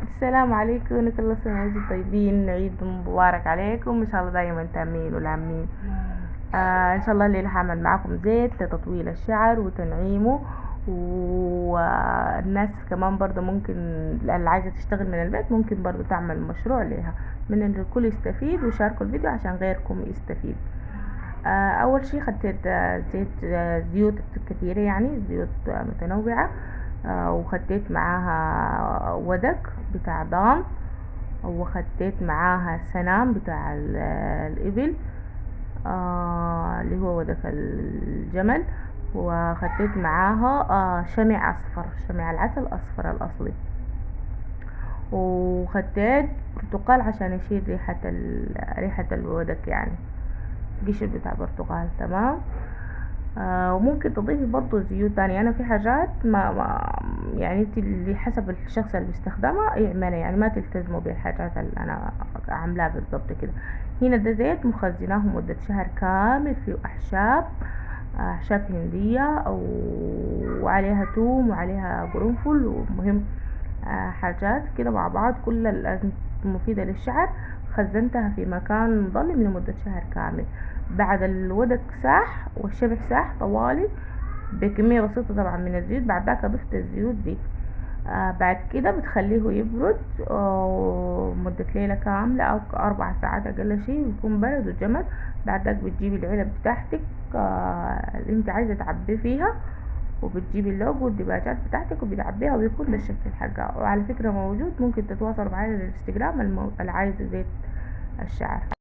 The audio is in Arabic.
السلام عليكم، كل سنة وانتم طيبين، عيد مبارك عليكم ان شاء الله دايما تامين ولامين. ان شاء الله الليلة هعمل معاكم زيت لتطويل الشعر وتنعيمه. والناس كمان برضه ممكن اللي عايزة تشتغل من البيت ممكن برضه تعمل مشروع ليها، من إن الكل يستفيد وشاركوا الفيديو عشان غيركم يستفيد. اول شي خديت زيت، زيوت كثيرة يعني زيوت متنوعة. وخديت معاها ودك بتاع ضان، وخديت معاها سنام بتاع الإبل، اللي هو ودك الجمل. وخديت معاها شمع أصفر، شمع العسل الأصفر الأصلي. وخديت برتقال عشان يشيل ريحة الودك يعني، قشر بتاع برتقال. تمام. وممكن تضيفي برضو زيوت تانية. انا في حاجات ما يعني انت اللي حسب الشخص اللي بيستخدمها يعملها، يعني ما تلتزموا بالحاجات اللي انا عاملاها بالضبط كده. هنا ده زيت مخزناه مدة شهر كامل في اعشاب هندية وعليها توم وعليها قرنفل، ومهم حاجات كده مع بعض كل مفيدة للشعر. خزنتها في مكان مظلم لمدة شهر كامل. بعد الودك ساح والشبح ساح طوالي بكمية بسيطة طبعا من الزيوت، بعد ذاك ضفت الزيوت دي. بعد كده بتخليه يبرد مدة ليلة كاملة أو 4 ساعات أقل شي، يكون برد وجمد. بعد ذاك بتجيبي العلب بتاعتك اللي انت عايزة تعبي فيها، وبتجيبي اللوجو والدباجات بتاعتك وبتعبيها، وبيكون ده الشكل حقها. وعلى فكرة موجود، ممكن تتواصل معايا على الانستجرام اللي عايزة زيت الشعر.